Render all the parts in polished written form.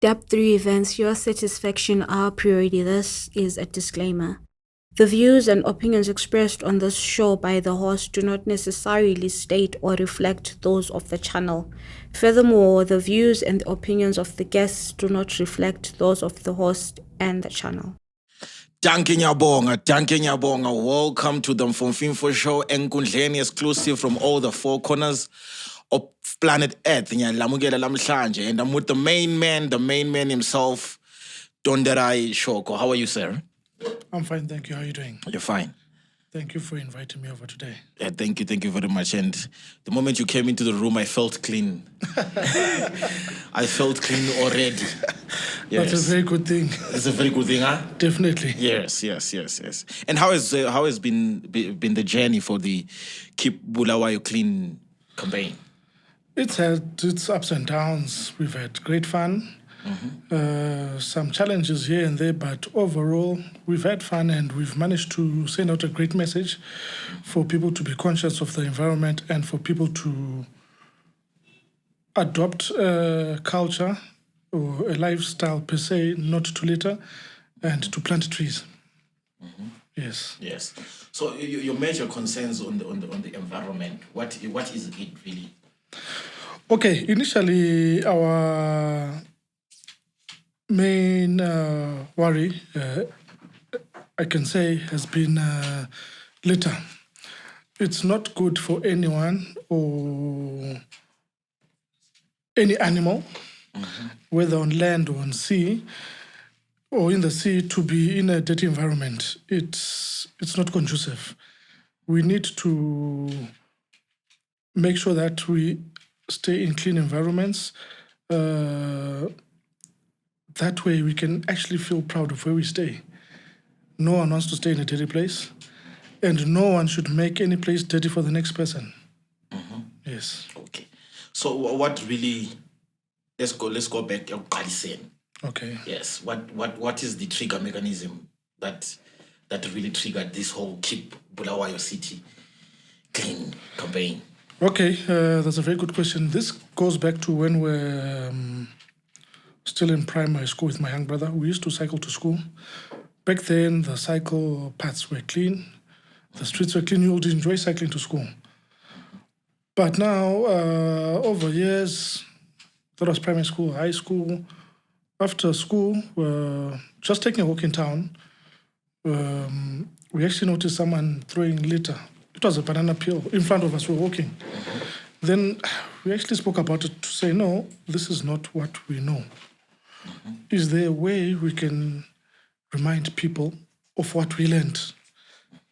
Step 3 events, your satisfaction, our priority. This is a disclaimer. The views and opinions expressed on this show by the host do not necessarily state or reflect those of the channel. Furthermore, the views and the opinions of the guests do not reflect those of the host and the channel. Danke nyabonga. Welcome to the Fulfilment show, Enkundleni, exclusive from all the four corners of planet Earth. And I'm with the main man himself, Tonderai Shoko. How are you, sir? I'm fine, thank you. How are you doing? You're fine. Thank you for inviting me over today. Yeah, thank you very much. And the moment you came into the room, I felt clean. I felt clean already. Yes. That's a very good thing. It's a very good thing, huh? Definitely. Yes. And how has been the journey for the Keep Bulawayo Clean campaign? It's had its ups and downs. We've had great fun. Some challenges here and there, but overall we've had fun and we've managed to send out a great message for people to be conscious of the environment and for people to adopt a culture or a lifestyle per se, not to litter, and to plant trees. Yes. So your major concerns on the environment, what is it really? Okay, initially our main worry, I can say, has been litter. It's not good for anyone or any animal, whether on land or on sea, or in the sea, to be in a dirty environment. It's not conducive. We need to make sure that we stay in clean environments. That way we can actually feel proud of where we stay. No one wants to stay in a dirty place, and no one should make any place dirty for the next person. Yes. Okay. So what really, let's go back to Qaliseni. Okay. Yes. What is the trigger mechanism that really triggered this whole Keep Bulawayo City Clean campaign? Okay, that's a very good question. This goes back to when we're still in primary school with my young brother. We used to cycle to school. Back then, the cycle paths were clean. The streets were clean. You would enjoy cycling to school. But now, over years, that was primary school, high school. After school, just taking a walk in town, we actually noticed someone throwing litter. It was a banana peel in front of us. We were walking. Then we actually spoke about it to say, no, this is not what we know. Is there a way we can remind people of what we learned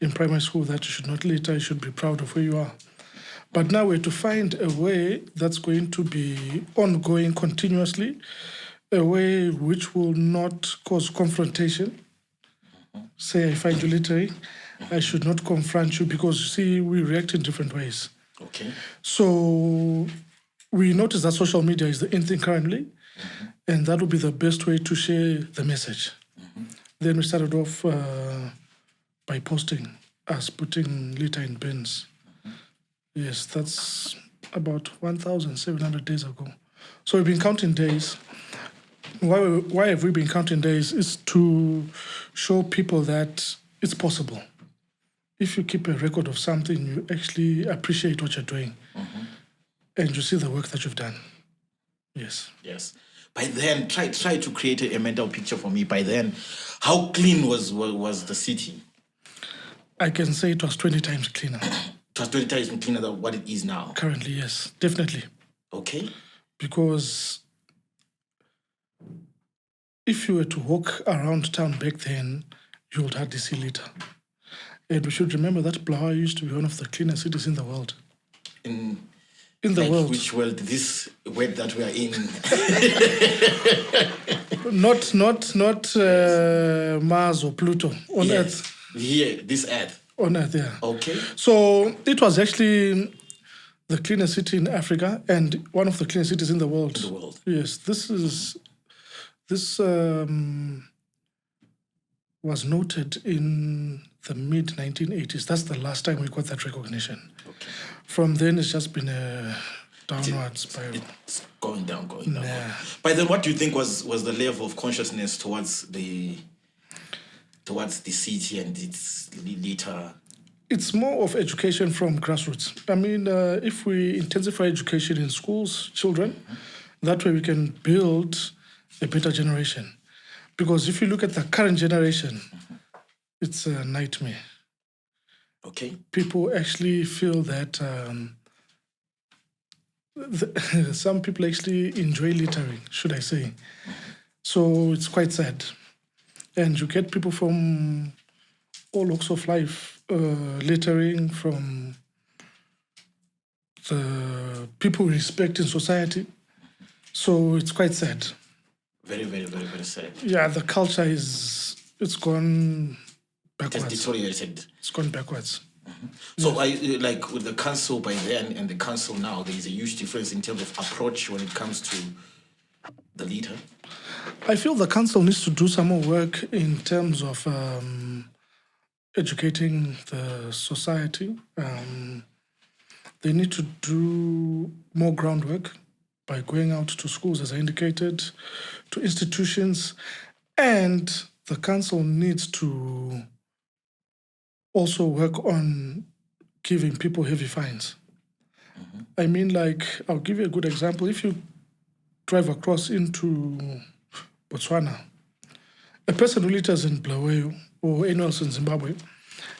in primary school, that you should not litter, you should be proud of where you are? But now we have to find a way that's going to be ongoing continuously, a way which will not cause confrontation. Say I find you littering, I should not confront you, because you see, we react in different ways. Okay. So we notice that social media is the in thing currently, and that would be the best way to share the message. Then we started off by posting us putting litter in bins. Yes, that's about 1,700 days ago. So we've been counting days. Why have we been counting days? Is to show people that it's possible. If you keep a record of something, you actually appreciate what you're doing. And you see the work that you've done. Yes. By then, try to create a mental picture for me. By then, how clean was the city? I can say it was 20 times cleaner. It was 20 times cleaner than what it is now? Currently, yes, definitely. Okay. Because if you were to walk around town back then, you would hardly see litter. And we should remember that Bulawayo used to be one of the cleanest cities in the world. in the Like world. which world? This world that we are in. Not Mars or Pluto, on Earth. Here, this Earth. On Earth, yeah. Okay. So it was actually the cleanest city in Africa and one of the cleanest cities in the world. In the world. Yes, this was noted in the mid-1980s. That's the last time we got that recognition. Okay. From then, it's just been a downward spiral. It's going down. Yeah. But then, what do you think was the level of consciousness towards the city and its litter? It's more of education from grassroots. I mean, if we intensify education in schools, children, that way we can build a better generation. Because if you look at the current generation, it's a nightmare. Okay. People actually feel that some people actually enjoy littering, should I say. So it's quite sad. And you get people from all walks of life littering, from the people we respect in society. So it's quite sad. Very, very, very, very sad. Yeah, the culture it's gone It has backwards. deteriorated. It's gone backwards. So, like with the council by then and the council now, there is a huge difference in terms of approach when it comes to the litter. I feel the council needs to do some more work in terms of educating the society. They need to do more groundwork by going out to schools, as I indicated, to institutions, and the council needs to also work on giving people heavy fines. I mean, like, I'll give you a good example. If you drive across into Botswana, a person who litters in Bulawayo or anywhere else in Zimbabwe,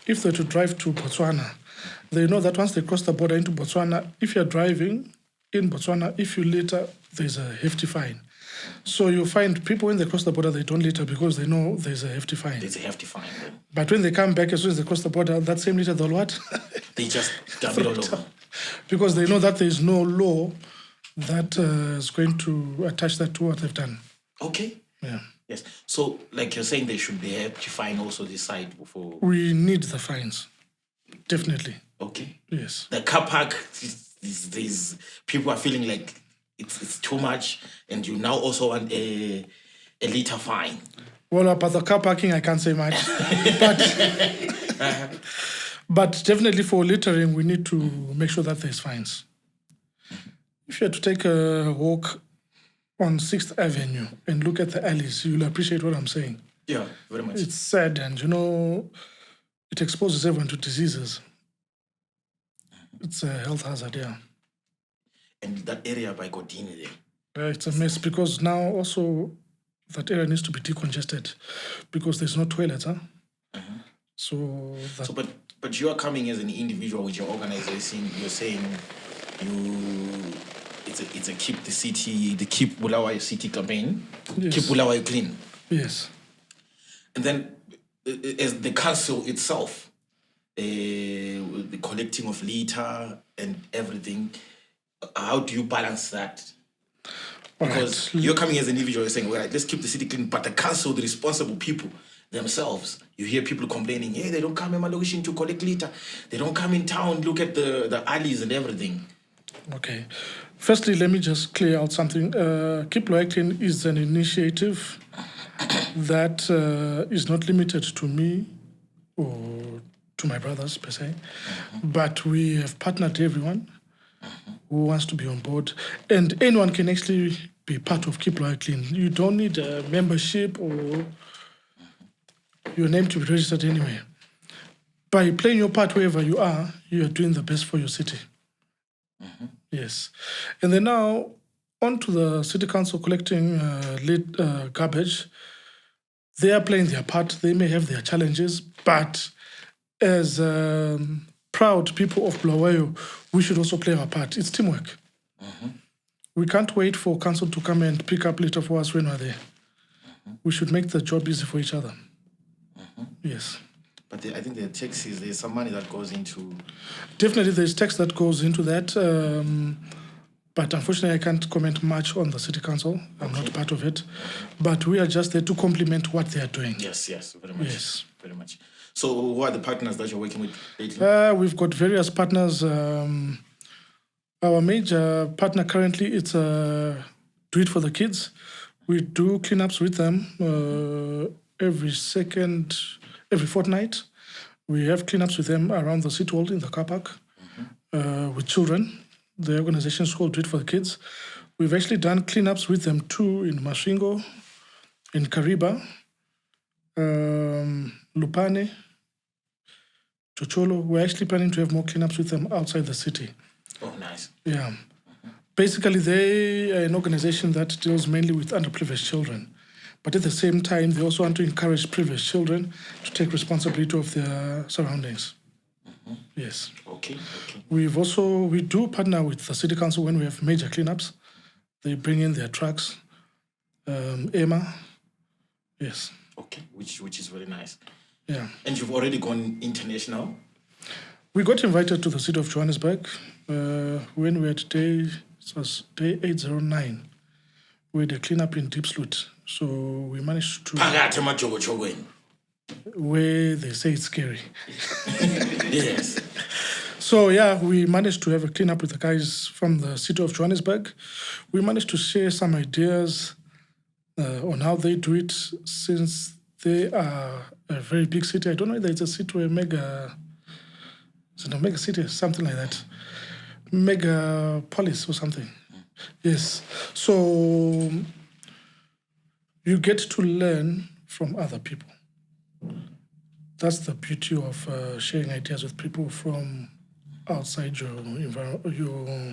if they're to drive to Botswana, they know that once they cross the border into Botswana, if you're driving in Botswana, if you litter, there's a hefty fine. So you find people when they cross the border, they don't litter because they know there's a hefty fine. There's a hefty fine. Then. But when they come back, as soon as they cross the border, that same litter, they'll what? They just dump it all over. Because they know that there is no law that is going to attach that to what they've done. Okay. Yeah. Yes. So, like you're saying, they should be able to fine also this side before. We need the fines. Definitely. Okay. Yes. The car park, these people are feeling like it's too much, and you now also want a litter fine. Well, about the car parking, I can't say much. But definitely for littering, we need to make sure that there's fines. If you had to take a walk on 6th Avenue and look at the alleys, you'll appreciate what I'm saying. Yeah, very much. It's sad, and it exposes everyone to diseases. It's a health hazard, yeah. And that area by Godini there. It's a mess because now also that area needs to be decongested because there's no toilets, huh? So but you are coming as an individual with your organization. You're saying it's a keep the keep Bulawayo city campaign. Yes. Keep Bulawayo clean. Yes. And then as the council itself, the collecting of litter and everything, how do you balance that? Because you're coming as an individual, you're saying, well, let's keep the city clean, but the council, the responsible people themselves, you hear people complaining, hey, they don't come in Malogishin to collect litter. They don't come in town, look at the alleys and everything. Okay. Firstly, let me just clear out something. Keep Bulawayo Clean is an initiative that is not limited to me or to my brothers, per se, but we have partnered everyone who wants to be on board, and anyone can actually be part of Keep Bulawayo Clean. You don't need a membership or your name to be registered anyway. By playing your part wherever you are doing the best for your city. Yes. And then now, on to the city council collecting garbage. They are playing their part. They may have their challenges, but as proud people of Bulawayo, we should also play our part. It's teamwork. We can't wait for council to come and pick up litter for us when we're there. We should make the job easy for each other. Yes. But I think the taxes, there's some money that goes into... Definitely, there's tax that goes into that. But unfortunately, I can't comment much on the city council. I'm not part of it. But we are just there to complement what they are doing. Yes, very much. Yes. Very much. So who are the partners that you're working with lately? We've got various partners. Our major partner currently, it's Do It For The Kids. We do cleanups with them every fortnight. We have cleanups with them around the city hall in the car park with children. The organization is called Do It For The Kids. We've actually done cleanups with them too in Masvingo, in Kariba, Lupane, Chocholo. We're actually planning to have more cleanups with them outside the city. Oh, nice. Yeah. Basically, they are an organization that deals mainly with underprivileged children. But at the same time, they also want to encourage privileged children to take responsibility of their surroundings. Yes. Okay. We do partner with the city council when we have major cleanups. They bring in their trucks, EMA. Yes. Okay, which is very nice. Yeah. And you've already gone international? We got invited to the city of Johannesburg when we had day 809. We had a cleanup in Diepsloot. So we managed to... where they say it's scary. Yes. So yeah, we managed to have a cleanup with the guys from the city of Johannesburg. We managed to share some ideas on how they do it, since they are a very big city. I don't know if it's a city or a mega city, something like that. Megapolis or something. Yes. So you get to learn from other people. That's the beauty of sharing ideas with people from outside your environment, your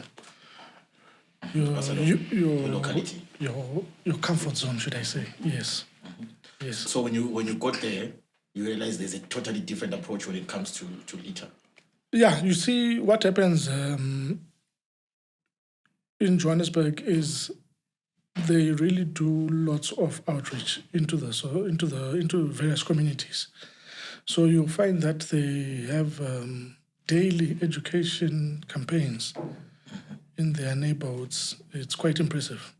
locality, your comfort zone, should I say? Yes. Yes. So when you got there, you realize there's a totally different approach when it comes to litter. Yeah, you see what happens in Johannesburg is they really do lots of outreach into various communities. So you'll find that they have daily education campaigns in their neighborhoods. It's quite impressive.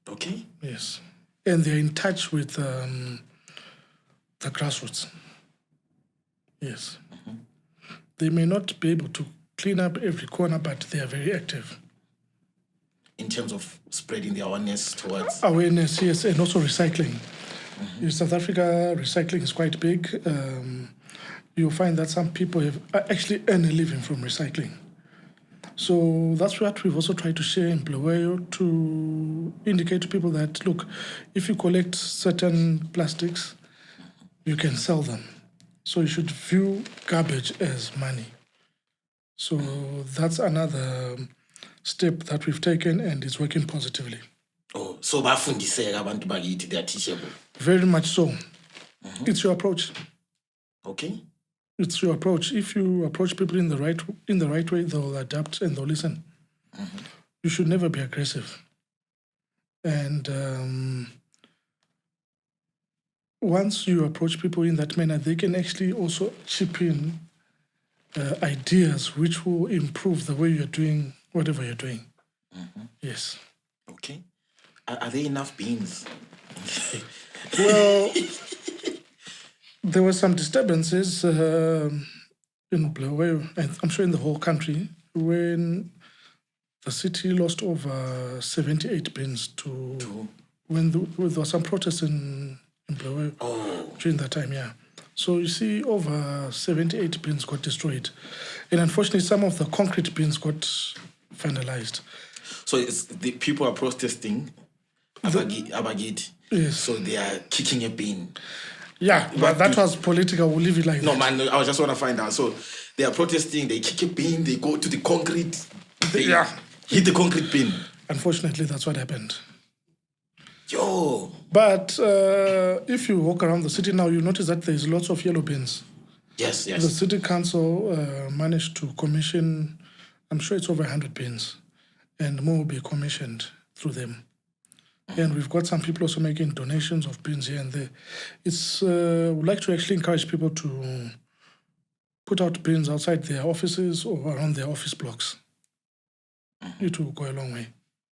Okay. Yes. And they're in touch with the grassroots. Yes. They may not be able to clean up every corner, but they are very active. In terms of spreading the awareness towards... Awareness, yes, and also recycling. In South Africa, recycling is quite big. You'll find that some people have actually earned a living from recycling. So that's what we've also tried to share in Bulawayo, to indicate to people that, look, if you collect certain plastics, you can sell them. So you should view garbage as money. So that's another step that we've taken, and it's working positively. Oh, so bafundiseka abantu bakithi, they are teachable. Very much so. It's your approach. Okay. It's your approach. If you approach people in the right way, they'll adapt and they'll listen. You should never be aggressive. And once you approach people in that manner, they can actually also chip in ideas which will improve the way you're doing whatever you're doing. Yes. Okay. Are there enough beans? Well, there were some disturbances in Bulawayo, and I'm sure in the whole country, when the city lost over 78 bins to when there were some protests in Bulawayo during that time, yeah. So you see, over 78 bins got destroyed. And unfortunately, some of the concrete bins got vandalized. So it's the people are protesting Abagid. Yes. So they are kicking a bin. Yeah, but that was political. We'll leave it like that. No, man, I just want to find out. So they are protesting, they kick a bin, they go to the concrete, they hit the concrete bin. Unfortunately, that's what happened. Yo. But if you walk around the city now, you notice that there's lots of yellow bins. Yes. The city council managed to commission, I'm sure it's over 100 bins, and more will be commissioned through them. And we've got some people also making donations of bins here and there. It's we'd like to actually encourage people to put out bins outside their offices or around their office blocks. It will go a long way.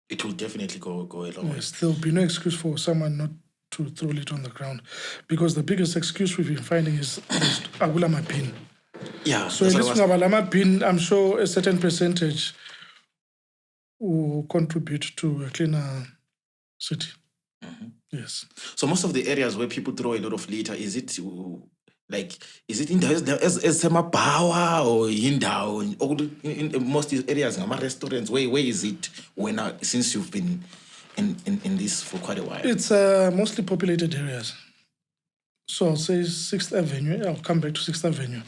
It will definitely go a long way. Yes, there will be no excuse for someone not to throw it on the ground, because the biggest excuse we've been finding is agulama bin. Yeah. So that's at what least I was- ngabalama bin, I'm sure a certain percentage will contribute to a cleaner city. Yes. So most of the areas where people throw a lot of litter, is it in Semabawa or Yindao, or in most areas, restaurants? Where is it since you've been in this for quite a while? It's mostly populated areas. So I'll say 6th Avenue. I'll come back to 6th Avenue.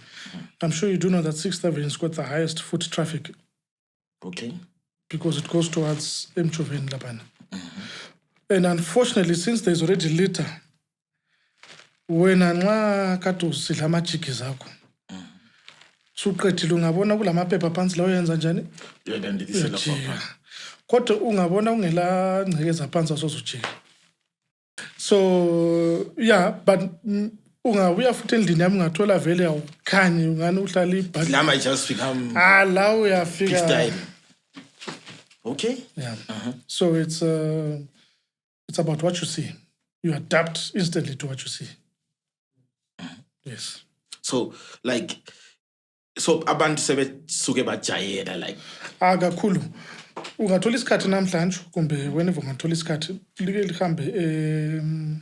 I'm sure you do know that 6th Avenue has got the highest foot traffic Okay. because it goes towards Mchove and Laban. And unfortunately, since there's already litter, wena nxa kade usidla amajiki zakho suqedile ungabona kulamaphepha phansi la uyenza njani uyajika kodwa ungabona ungela ngcekeza phansi asozujika. So yeah, but ungabuya futhi endlini yami ungathola vele awukhanyi ungani uhlala ibhadi Lama just become la uyafika style. Okay. yeah. So it's about what you see. You adapt instantly to what you see. Yes. So abantu sebesuke bajayela like Kakhulu ungathola isikhathi namhlanje kumbe whenever ungathola isikhathi like lihambe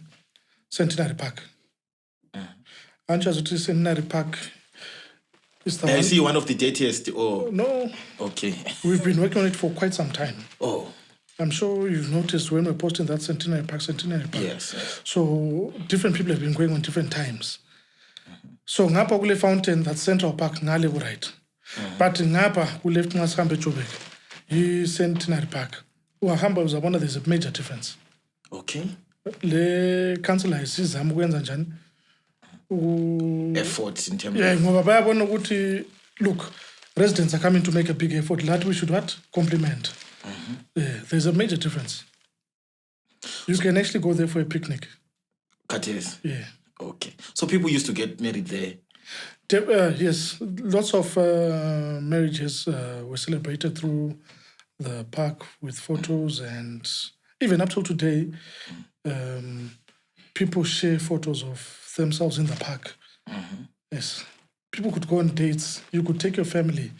Centenary Park. Antsho uthi Centenary Park is the I one. see one of the dirtiest or No, okay. we've been working on it for quite some time. Oh, I'm sure you've noticed when we're posting that Centenary Park. yes. So different people have been going on different times. So ngapha kule fountain, that Central Park ngale right. But ngapha kule left ngasihamba eJoburg, Centenary Park. Uhamba uzabona there's a major difference. Okay. Le councillor isizama ukwenza njani? Efforts in terms Yeah, of ngoba bayabona ukuthi look, residents are coming to make a big effort. That we should what? Compliment. Yeah, there's a major difference. You can actually go there for a picnic. Kates. Yeah. Okay. So people used to get married there. Yes, lots of marriages were celebrated through the park with photos, and even up till today, people share photos of themselves in the park. Yes, people could go on dates. You could take your family.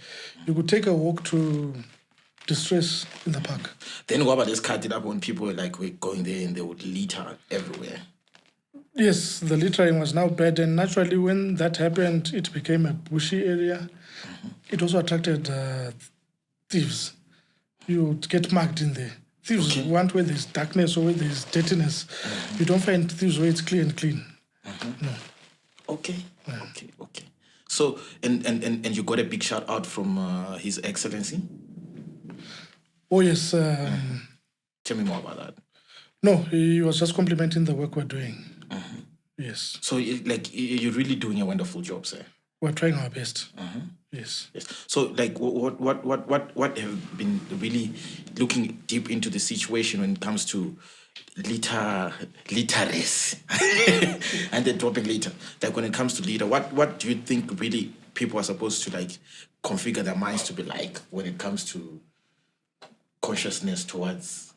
You could take a walk to distress in the park. Then what about this cut it up when people were going there and they would litter everywhere? Yes, the littering was now bad, and naturally, when that happened, it became a bushy area. It also attracted thieves. You would get mugged in there. Thieves want where there's darkness or where there's dirtiness. You don't find thieves where it's clean. No. Okay. Okay. So and you got a big shout out from His Excellency. Oh yes. Tell me more about that. No, he was just complimenting the work we're doing. Yes. So you're really doing a wonderful job, sir. We're trying our best. Yes. So what have been really looking deep into the situation when it comes to litteracy and then dropping litter? Like when it comes to litter, what do you think really people are supposed to configure their minds to be like when it comes to consciousness towards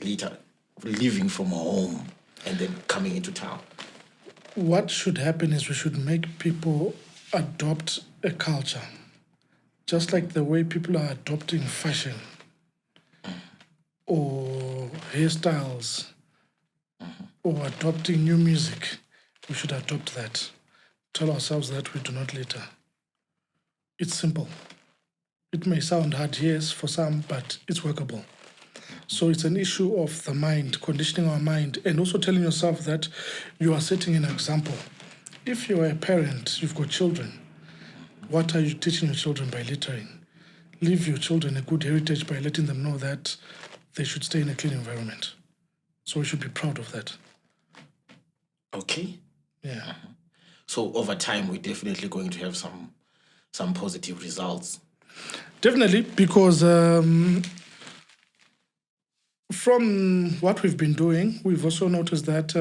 litter, leaving from home and then coming into town? What should happen is we should make people adopt a culture, just like the way people are adopting fashion or hairstyles or adopting new music. We should adopt that. Tell ourselves that we do not litter. It's simple. It may sound hard, yes, for some, but it's workable. So it's an issue of the mind, conditioning our mind, and also telling yourself that you are setting an example. If you're a parent, you've got children, what are you teaching your children by littering? Leave your children a good heritage by letting them know that they should stay in a clean environment. So we should be proud of that. Okay. Yeah. So over time, we're definitely going to have some positive results. Definitely, because From what we've been doing, we've also noticed that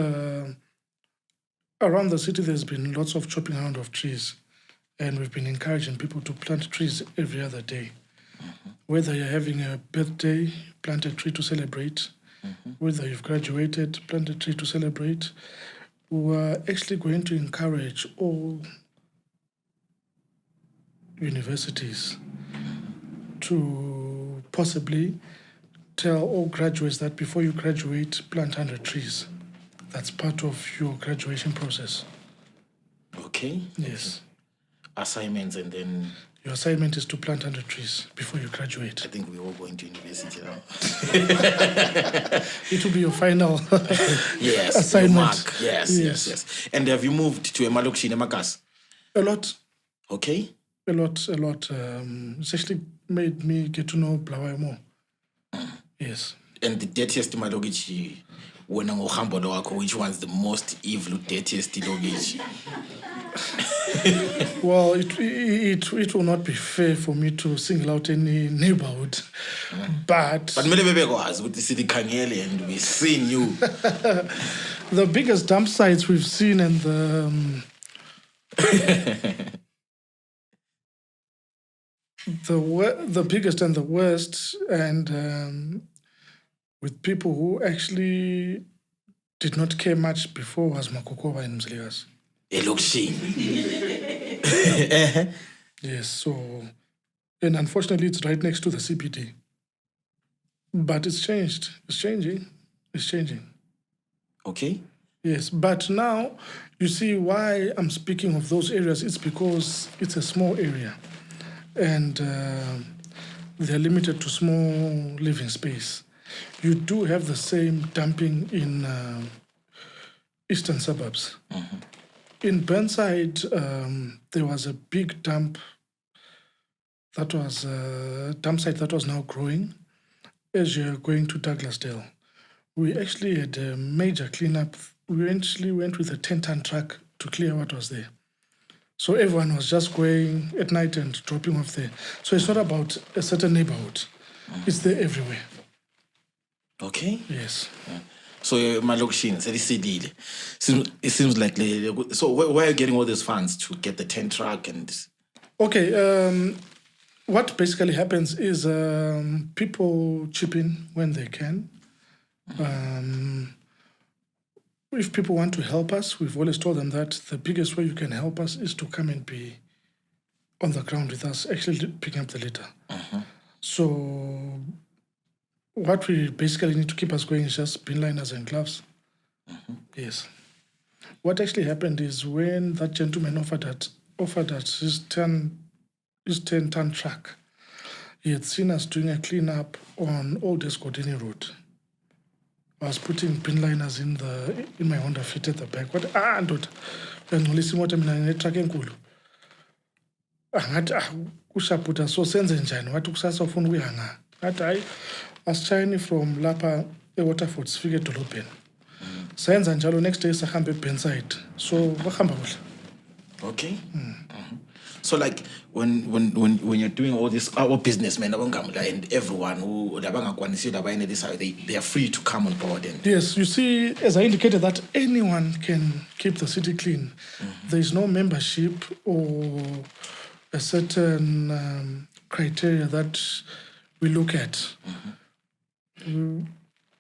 around the city there's been lots of chopping around of trees, and we've been encouraging people to plant trees every other day. Whether you're having a birthday, plant a tree to celebrate. Whether you've graduated, plant a tree to celebrate. We're actually going to encourage all universities to possibly tell all graduates that before you graduate, plant 100 trees. That's part of your graduation process. Okay. Yes. Assignments, and then Your assignment is to plant 100 trees before you graduate. I think we're all going to university now. It will be your final Yes. assignment. Your mark. Yes. And have you moved to Emalokshi Nemakas? A lot. Okay. A lot. It's actually made me get to know Bulawayo more. Yes. And the dirtiest Malogichi, when I'm which one's the most evil, dirtiest Logichi? Well, it will not be fair for me to single out any neighborhood, but many people with the city Kangeli, and we've seen you. the biggest dump sites we've seen and the biggest and the worst, and with people who actually did not care much before was Makokova and Mzligas. Yes, so, and unfortunately it's right next to the CBD. But it's changed. It's changing. Okay. Yes, but now you see why I'm speaking of those areas. It's because it's a small area, and they're limited to small living space. You do have the same dumping in eastern suburbs. In Burnside, there was a big dump that was a dump site that was now growing as you're going to Douglasdale. We actually had a major cleanup. We actually went with a 10-ton truck to clear what was there. So everyone was just going at night and dropping off there. So it's not about a certain neighborhood. It's there everywhere. Okay. Yes. So Malokshin, it seems like so where are you getting all these funds to get the 10 truck and Okay, what basically happens is people chip in when they can. If people want to help us, we've always told them that the biggest way you can help us is to come and be on the ground with us, actually picking up the litter. So what we basically need to keep us going is just bin liners and gloves. Yes. What actually happened is when that gentleman offered us his 10-ton truck, he had seen us doing a cleanup on Old Escodini Road. I was putting bin liners in my Honda Fit at the back. What ndoda uyangcolisa imoto mina nginetruck enkulu. Ngathi kushaputa so senze njani wathi kusasa ufuna ukuya nga. Ngathi hayi asitshayeni from lapha eWaterford sifike edolobheni. Senza njalo next day sahambe eBurnside. So bahamba kuhle. Okay. So like when you're doing all this, our businessmen and everyone who they are free to come on board. And yes, you see, as I indicated, that anyone can keep the city clean. There is no membership or a certain criteria that we look at.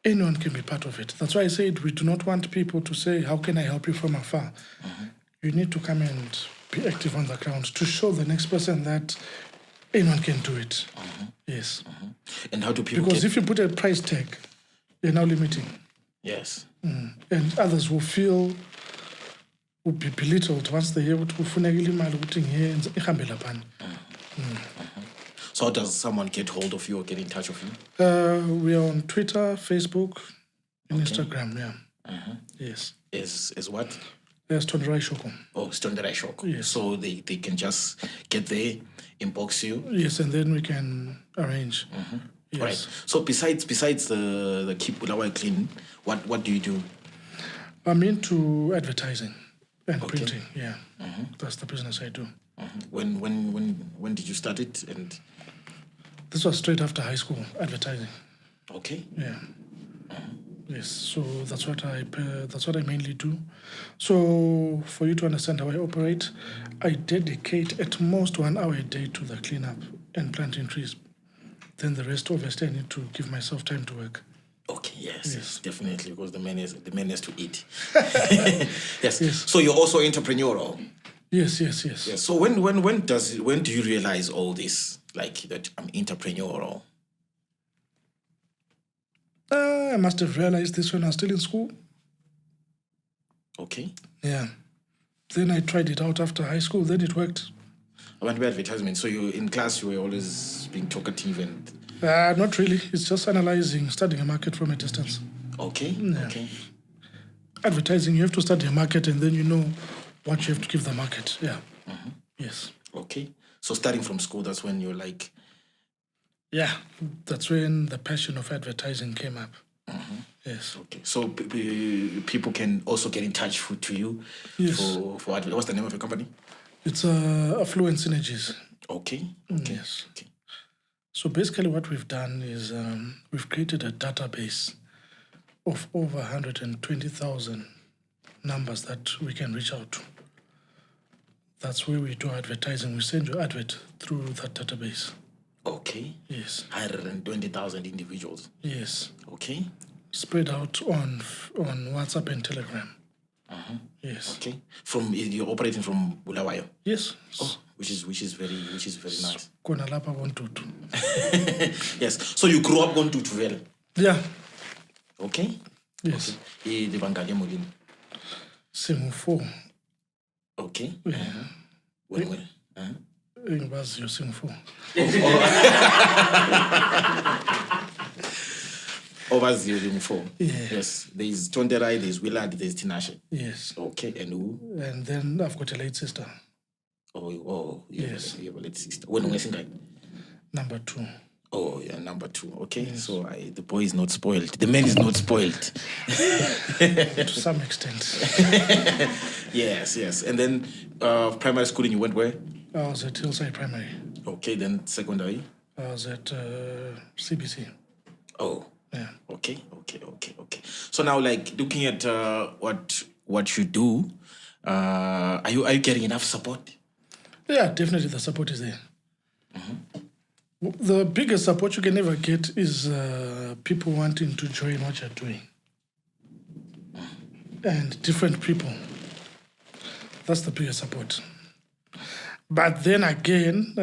Anyone can be part of it. That's why I said we do not want people to say, how can I help you from afar? You need to come and be active on the ground to show the next person that anyone can do it. Yes. And how do people Because if you put a price tag, you're now limiting. Yes. And others will be belittled once they hear what So how does someone get hold of you or get in touch with you? We are on Twitter, Facebook, and Instagram, yeah. Yes. Is what? There's Tonderai Shoko. Oh, Tonderai Shoko. Yes. So they can just get there, inbox you. Yes, and then we can arrange. Yes. Right. So besides the Keep Bulawayo Clean, what do you do? I'm into advertising and printing. Yeah, that's the business I do. When did you start it? And this was straight after high school, advertising. Okay. Yeah. Yes, so that's what I mainly do. So for you to understand how I operate, I dedicate at most 1 hour a day to the cleanup and planting trees. Then the rest, obviously, I need to give myself time to work. Okay, yes, definitely, because the man has to eat. Yes. So you're also entrepreneurial. Yes. So when do you realize all this, like that I'm entrepreneurial? I must have realized this when I was still in school. Okay. Yeah. Then I tried it out after high school. Then it worked. About advertisement. So you in class, you were always being talkative and. Not really. It's just analyzing, studying a market from a distance. Okay. Yeah. Okay. Advertising, you have to study a market and then you know what you have to give the market. Yeah. Yes. Okay. So starting from school, that's when you're like. Yeah, that's when the passion of advertising came up. Yes. Okay. So people can also get in touch to you. Yes. For what's the name of your company? It's Affluent Synergies. Okay. Yes. Okay. So basically what we've done is we've created a database of over 120,000 numbers that we can reach out to. That's where we do advertising. We send you advert through that database. Okay. Yes. 120,000 individuals. Yes. Okay. Spread out on WhatsApp and Telegram. Yes. Okay. You're operating from Bulawayo. Yes. Oh, which is very nice. Kona lapha koNtutu. Yes. So you grew up going to Tuvela. Yeah. Okay. Yes. Okay. The Bangale Molini. Singu-4. Okay. Yeah. When? Engibaziyo singu-4. Overzero Ling4. Yeah. Yes. There is Tonderai, there's Willard, there's Tinashe. Yes. Okay. And who? And then I've got a late sister. Oh, yes. You have a late sister. When was it? Number 2. Oh, yeah, number 2. Okay. Yes. So the boy is not spoiled. The man is not spoiled. To some extent. Yes. And then primary schooling, you went where? I was at Hillside Primary. Okay, then secondary? I was at CBC. Oh. Yeah. Okay. So now, like, looking at what you do, are you getting enough support? Yeah, definitely the support is there. The biggest support you can ever get is people wanting to join what you're doing. And different people. That's the biggest support. But then again,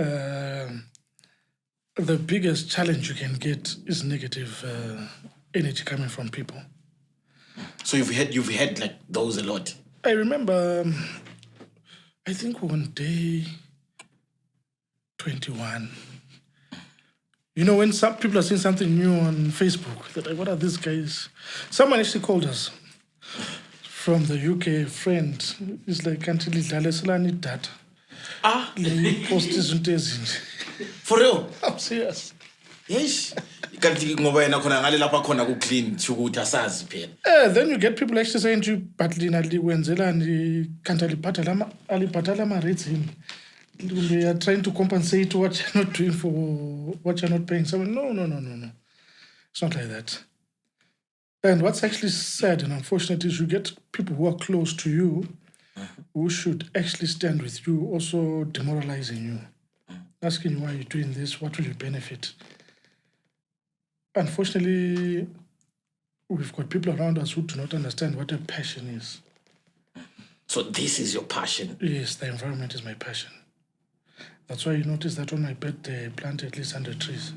the biggest challenge you can get is negative energy coming from people. So you've had like those a lot. I remember, I think on day 21, you know, when some people are seeing something new on Facebook, they're like, what are these guys? Someone actually called us from the UK, friend. He's like, until I need data. Post izinto ezinje. For real? I'm serious. Yes. Kanti ngoba yena khona ngale lapha khona ku clean ukuthi asazi phela. Then you get people actually saying to you, but lina likwenzelani kanti alibhatala ama rates yini. We are trying to compensate what you're not doing for what you're not paying. So no. It's not like that. And what's actually sad and unfortunate is you get people who are close to you who should actually stand with you, also demoralizing you, asking you why you're doing this, what will you benefit. Unfortunately, we've got people around us who do not understand what a passion is. So this is your passion? Yes, the environment is my passion. That's why you notice that on my birthday, I plant at least 100 trees.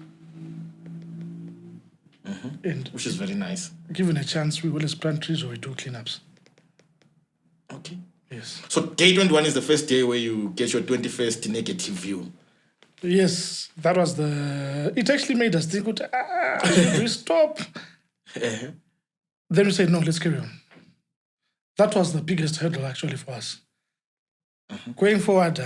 And which is very nice. Given a chance, we always plant trees or we do cleanups. Okay. Yes. So day 21 is the first day where you get your 21st negative view. Yes, that was it actually made us think, should we stop? Then we said, no, let's carry on. That was the biggest hurdle actually for us. Going forward,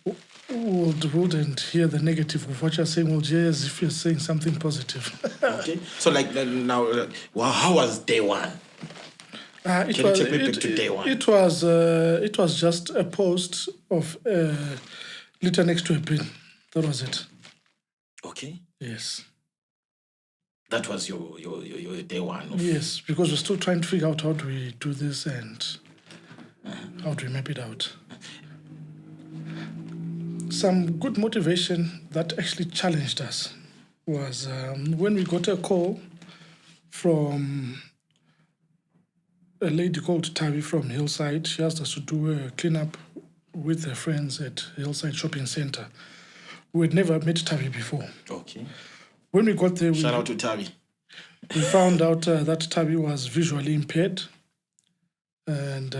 we wouldn't hear the negative of what you're saying. We'll hear as if you're saying something positive. Okay. So like now, how was day 1? Can you take me back to day 1? It was just a post of litter next to a bin. That was it. Okay. Yes. That was your day one. Yes, because we're still trying to figure out how do we do this and how do we map it out. Some good motivation that actually challenged us was when we got a call from a lady called Tavi from Hillside. She asked us to do a cleanup with her friends at Hillside Shopping Center. We had never met Tavi before. Okay. When we got there, Shout out to Tavi. we found out that Tavi was visually impaired. And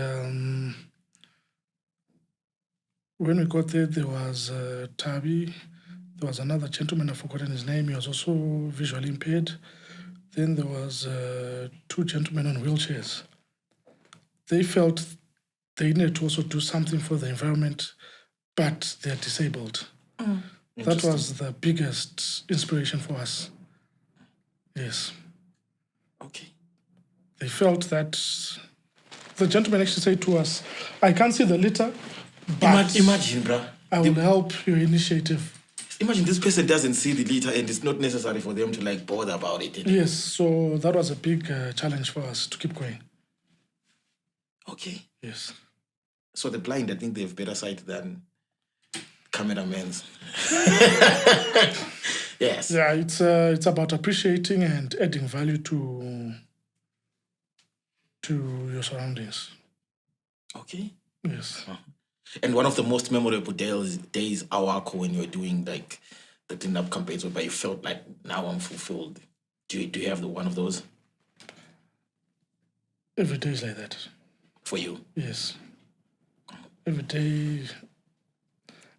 when we got there, there was Tavi. There was another gentleman, I've forgotten his name. He was also visually impaired. Then there was two gentlemen on wheelchairs. They felt they needed to also do something for the environment, but they're disabled. That was the biggest inspiration for us. Yes. Okay. They felt that the gentleman actually said to us, I can't see the litter, but Imagine, bruh. I will help your initiative. Imagine this person doesn't see the litter and it's not necessary for them to like bother about it. Yes, so that was a big challenge for us to keep going. Okay. Yes. So the blind, I think they have better sight than cameramans. Yes. Yeah, it's about appreciating and adding value to your surroundings. Okay. Yes. And one of the most memorable days Awako, when you were doing like the cleanup campaigns whereby you felt like now I'm fulfilled. Do you have one of those Every day is like that. for you? Yes. Every day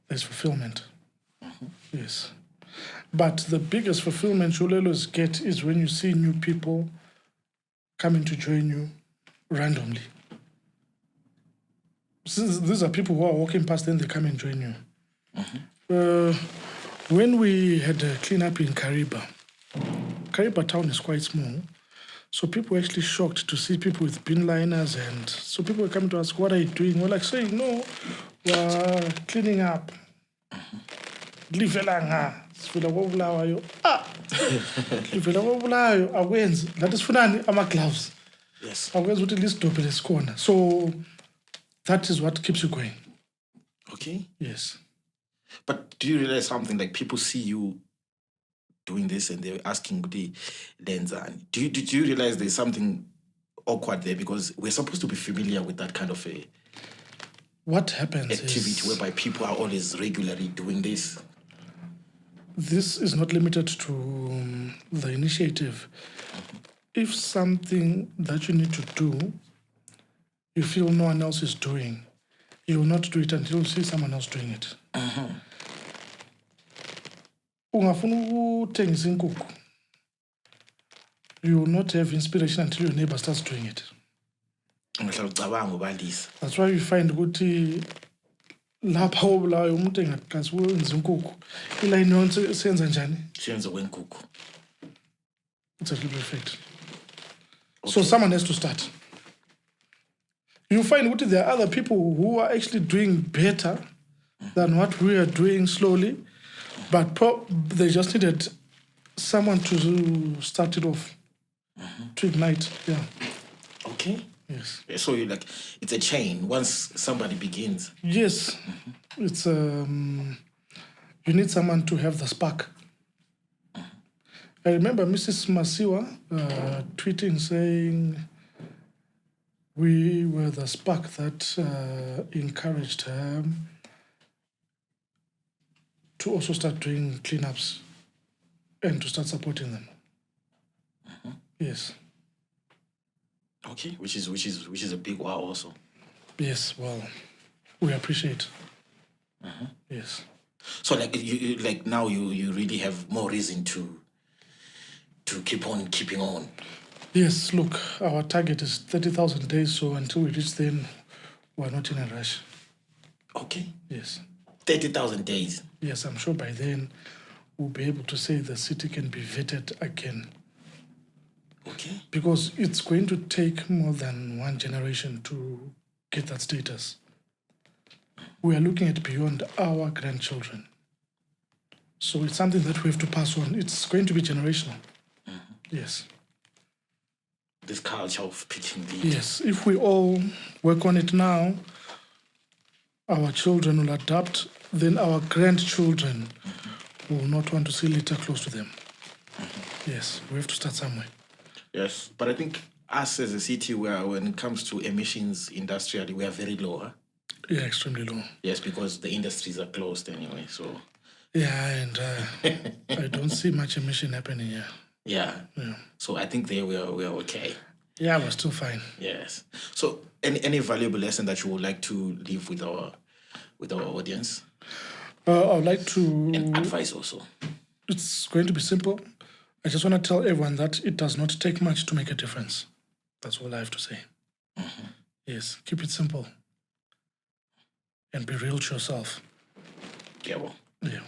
there's fulfillment. Yes. But the biggest fulfillment you'll always get is when you see new people coming to join you randomly. These are people who are walking past, then they come and join you. When we had a cleanup in Kariba town is quite small, so people were actually shocked to see people with bin liners, and so people were coming to ask, what are you doing? We're like saying, no, we're cleaning up. Livelanga, sifuna Bulawayo. Livela Bulawayo, awenzi. That is funani ama-gloves. Yes. Awenzi ukuthi lisidobhe lesikhona. So that is what keeps you going. Okay. Yes. But do you realize something, like people see you doing this and they're asking the Lenzani? Do you realize there's something awkward there, because we're supposed to be familiar with that kind of a What happens activity whereby people are always regularly doing this? This is not limited to the initiative. If something that you need to do, you feel no one else is doing, you will not do it until you see someone else doing it. Ungafuna ukuthengisa inkukhu, you will not have inspiration until your neighbor starts doing it. That's why you find ukuthi lapha obulayo umuntu engaqasi wenza inkukhu, ilayini yonke senza njani? Senza wenkukhu. It's a little effect. So someone has to start. You find that there are other people who are actually doing better than what we are doing slowly, but they just needed someone to start it off, to ignite. Yeah. Okay. Yes. So you like, it's a chain. Once somebody begins. Yes. It's you need someone to have the spark. I remember Mrs. Masiwa tweeting saying we were the spark that encouraged her to also start doing cleanups and to start supporting them. Yes. Okay, which is a big wow also. Yes, well, we appreciate. Yes. So like you like now you really have more reason to keep on keeping on. Yes, look, our target is 30,000 days, so until we reach then, we're not in a rush. Okay. Yes. 30,000 days. Yes, I'm sure by then we'll be able to say the city can be vetted again. Okay. Because it's going to take more than one generation to get that status. We are looking at beyond our grandchildren. So it's something that we have to pass on. It's going to be generational. Yes. This culture of picking lead. Yes. If we all work on it now, our children will adapt, then our grandchildren will not want to see litter close to them. Yes, we have to start somewhere. Yes, but I think us as a city, when it comes to emissions industrially, we are very low. Huh? Yeah, extremely low. Yes, because the industries are closed anyway. So Yeah, and I don't see much emission happening here. yeah. So I think there we are okay. Yeah, we're still fine. Yes. So any valuable lesson that you would like to leave with our audience? I would like to. And advice also. It's going to be simple. I just want to tell everyone that it does not take much to make a difference. That's all I have to say. Yes, keep it simple. And be real to yourself. Yeah. Yeah.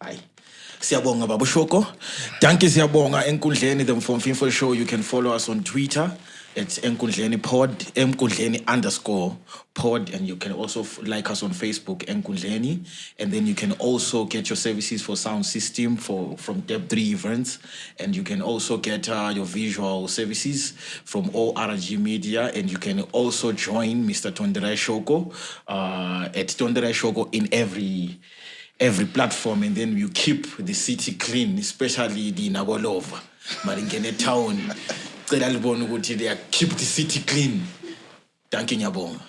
Aye. Siyabonga Baba Shoko. Danke siyabonga Enkundleni the Fulfilment Show. You can follow us on Twitter. It's Enkundleni Pod, Enkundleni_pod, and you can also like us on Facebook, Enkundleni, and then you can also get your services for sound system from Depth 3 events, and you can also get your visual services from ORG Media, and you can also join Mr. Tonderai Shoko at Tonderai Shoko in every platform, and then you keep the city clean, especially the Nabolova, Maringene town. They keep the city clean. Thank you, Nyabonga.